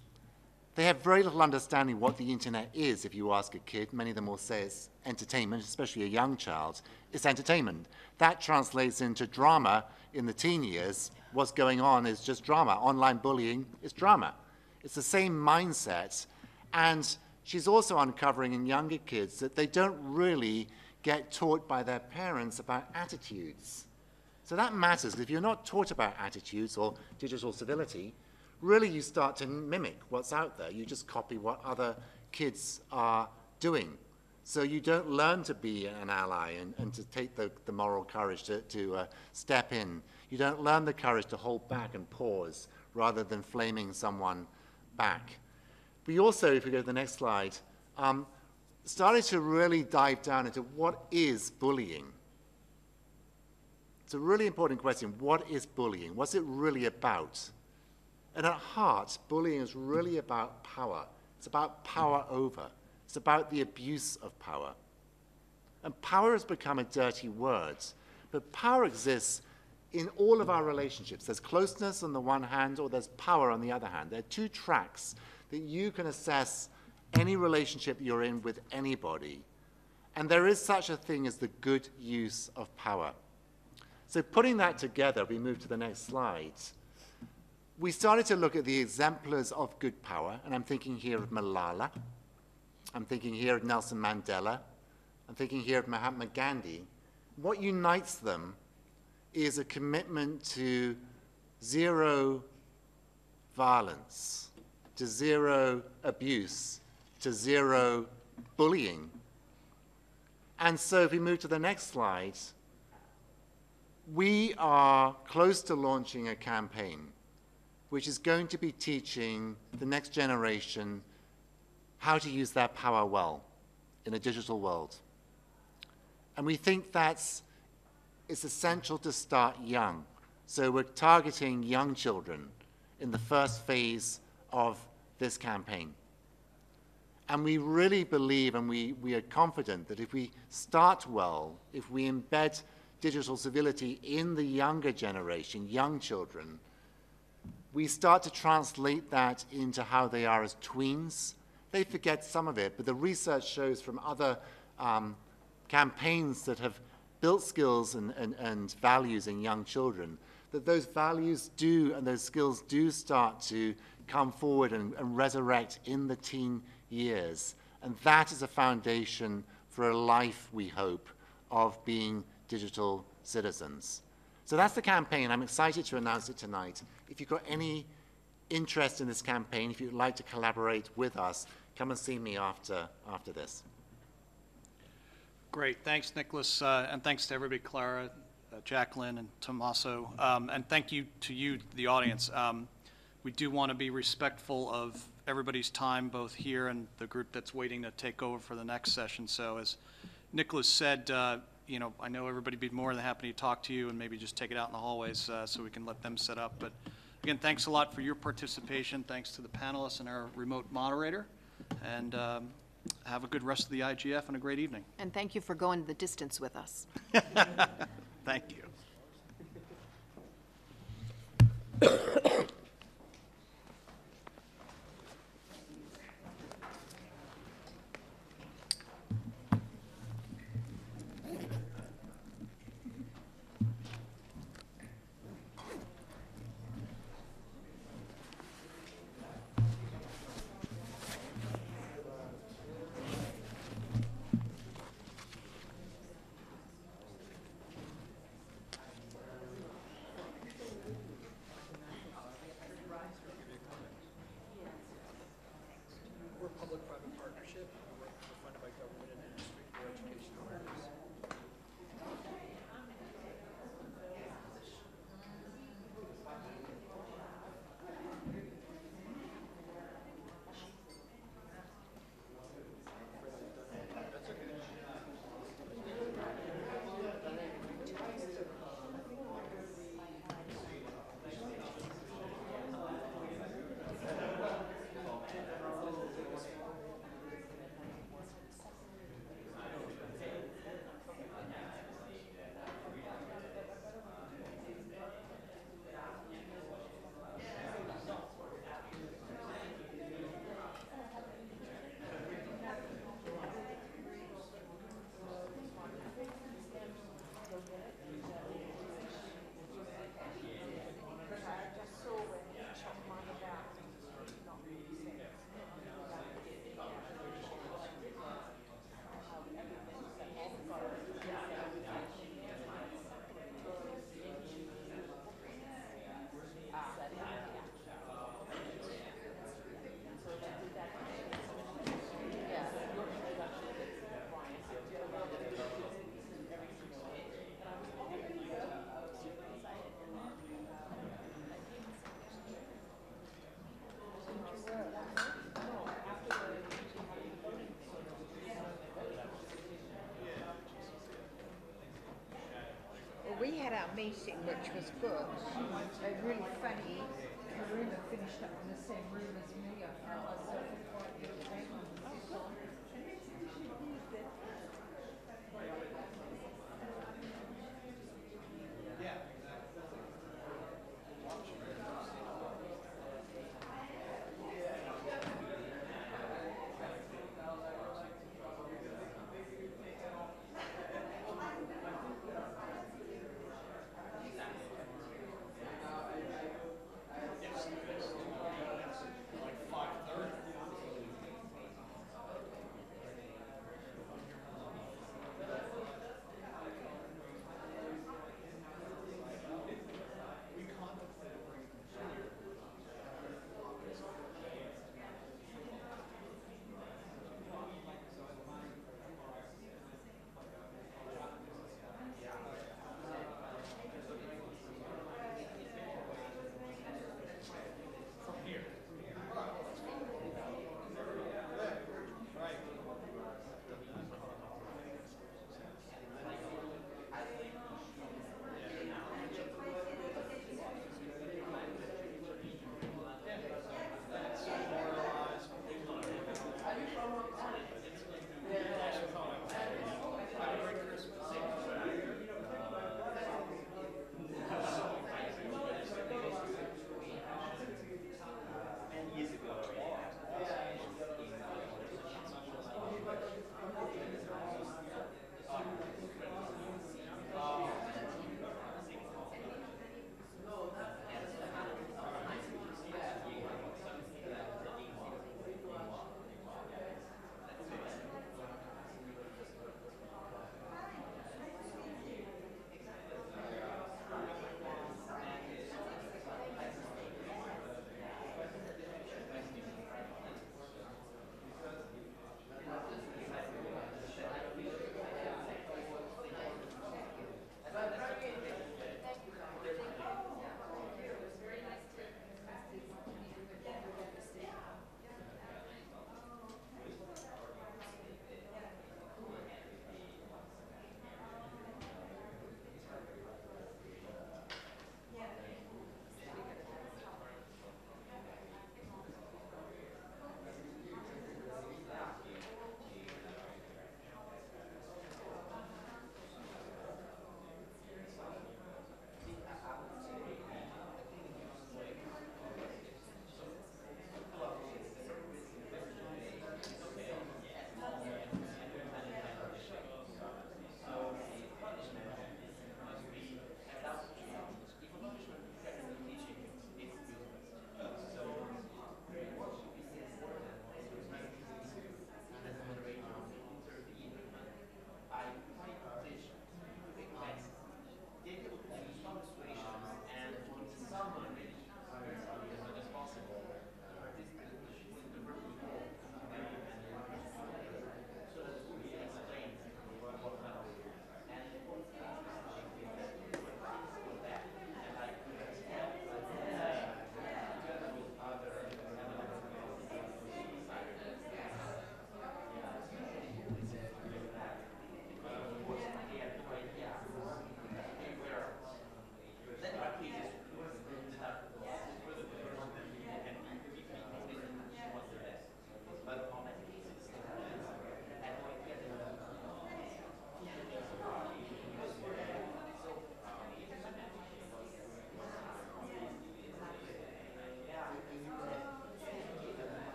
they have very little understanding what the internet is. If you ask a kid, many of them will say it's entertainment, especially a young child. It's entertainment. That translates into drama in the teen years. What's going on is just drama. Online bullying is drama. It's the same mindset. And she's also uncovering in younger kids that they don't really get taught by their parents about attitudes. So that matters. If you're not taught about attitudes or digital civility, really you start to mimic what's out there. You just copy what other kids are doing. So you don't learn to be an ally and to take the moral courage to step in. You don't learn the courage to hold back and pause rather than flaming someone back. We also, if we go to the next slide, started to really dive down into what is bullying. It's a really important question. What is bullying? What's it really about? And at heart, bullying is really about power. It's about power over. It's about the abuse of power. And power has become a dirty word. But power exists in all of our relationships. There's closeness on the one hand, or there's power on the other hand. There are two tracks that you can assess any relationship you're in with anybody. And there is such a thing as the good use of power. So putting that together, we move to the next slide. We started to look at the exemplars of good power, and I'm thinking here of Malala. I'm thinking here of Nelson Mandela. I'm thinking here of Mahatma Gandhi. What unites them is a commitment to zero violence, to zero abuse, to zero bullying. And so if we move to the next slide, we are close to launching a campaign which is going to be teaching the next generation how to use their power well in a digital world. And we think it's essential to start young. So we're targeting young children in the first phase of this campaign. And we really believe, and we are confident, that if we start well, if we embed digital civility in the younger generation, young children, we start to translate that into how they are as tweens. They forget some of it, but the research shows from other campaigns that have built skills and values in young children, that those values do and those skills do start to come forward and resurrect in the teen years. And that is a foundation for a life, we hope, of being digital citizens. So that's the campaign. I'm excited to announce it tonight. If you've got any interest in this campaign, if you'd like to collaborate with us, come and see me after this. Great. Thanks, Nicholas. And thanks to everybody, Clara, Jacqueline, and Tommaso. And thank you to you, the audience. We do want to be respectful of everybody's time, both here and the group that's waiting to take over for the next session. So as Nicholas said, you know, I know everybody would be more than happy to talk to you and maybe just take it out in the hallways so we can let them set up. But again, thanks a lot for your participation. Thanks to the panelists and our remote moderator. And have a good rest of the IGF and a great evening. And thank you for going the distance with us. Thank you. had our meeting, which was good. Really funny. Karuna finished up in the same room as me. I found myself quite irritated.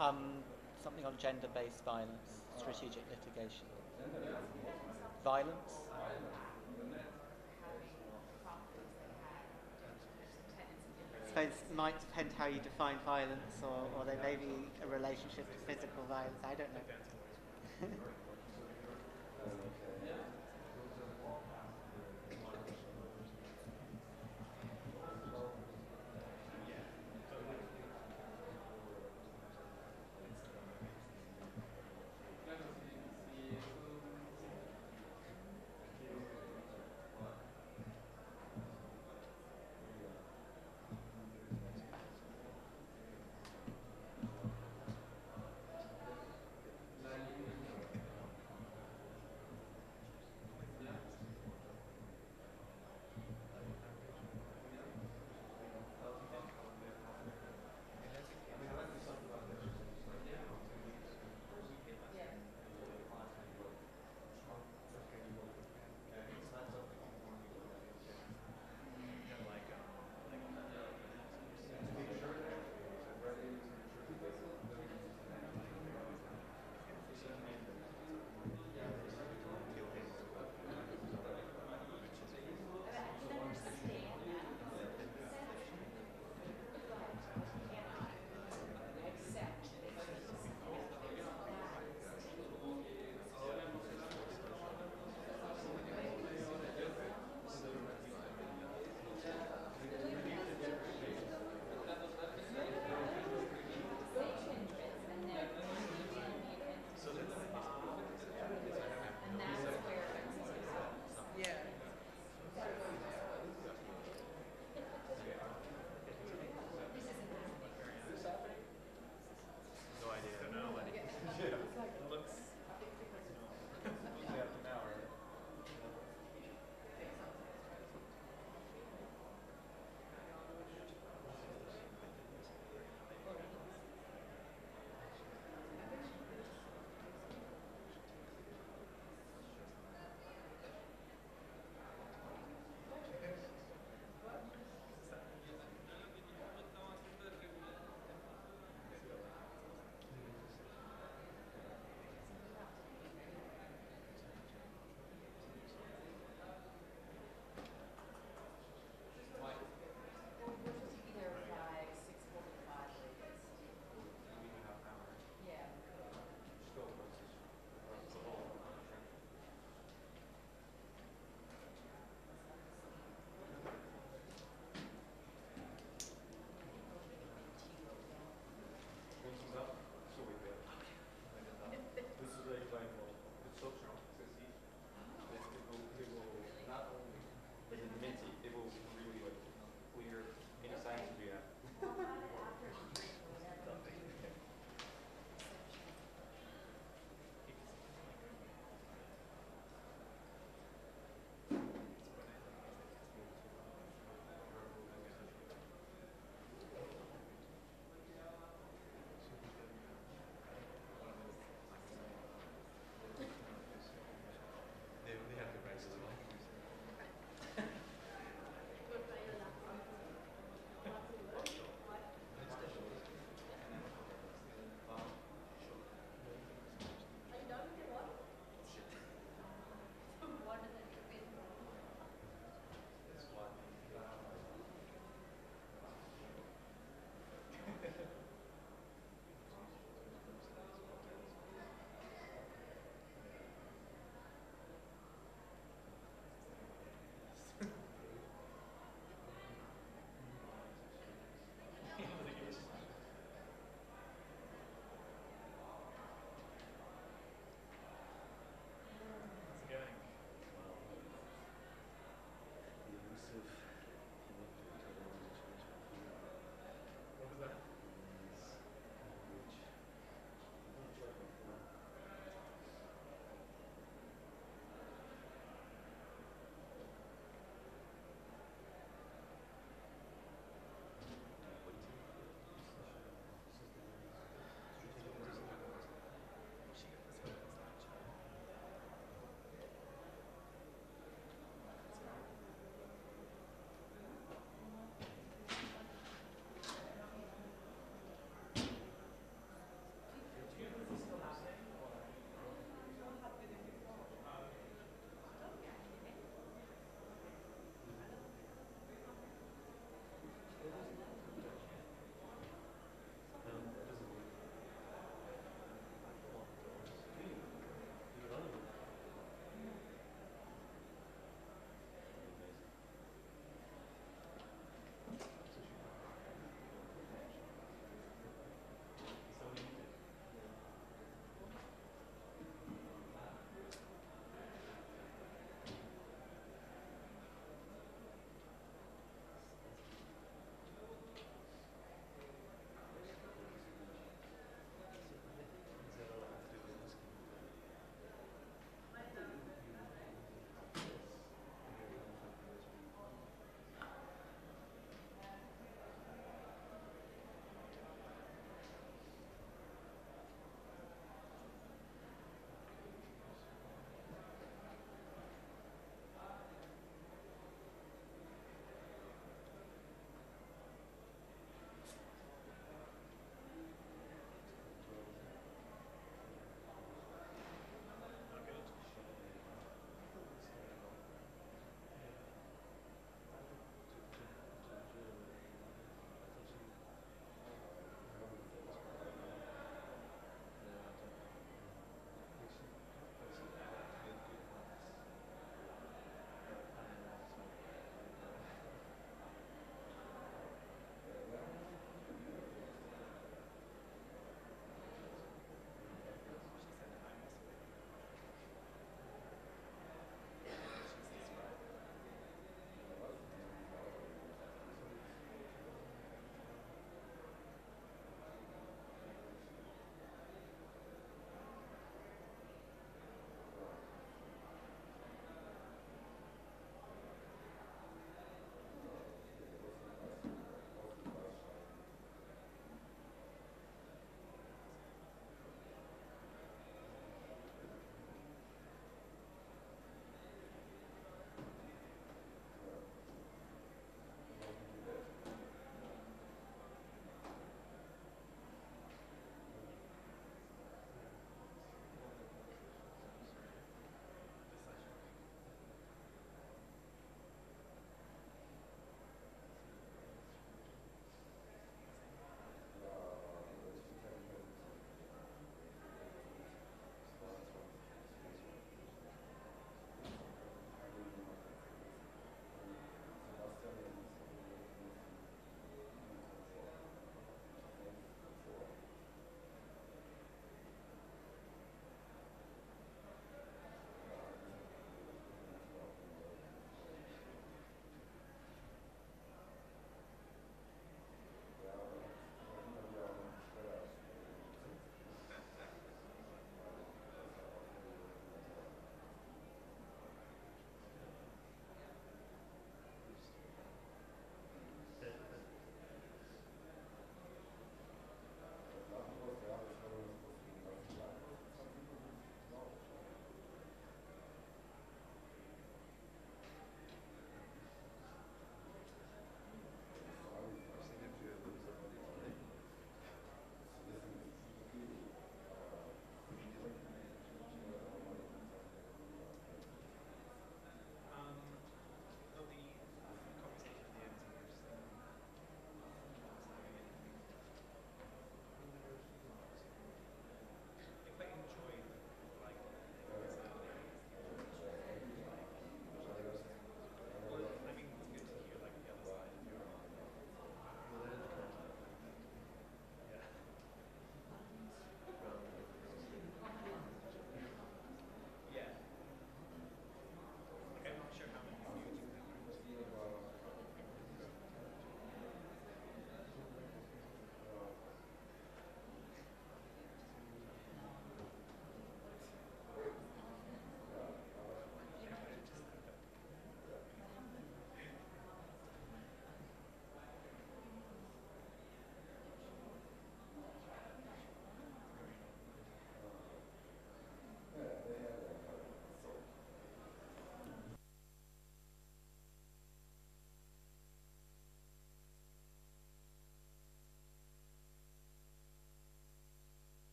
Something on gender-based violence, strategic litigation. Violence? I suppose it might depend how you define violence, or there may be a relationship to physical violence. I don't know.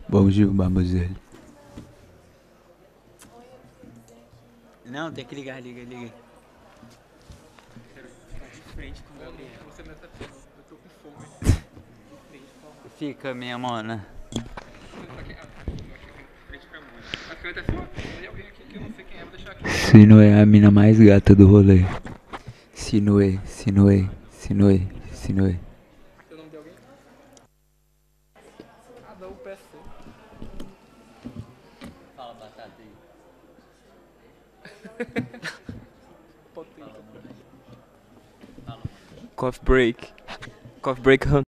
Bonjour, mademoiselle. Não, tem que ligar, liga. Fica, minha mona. Sinuê é a mina mais gata do rolê. Sinuê. Fala, batata aí. Coffee break.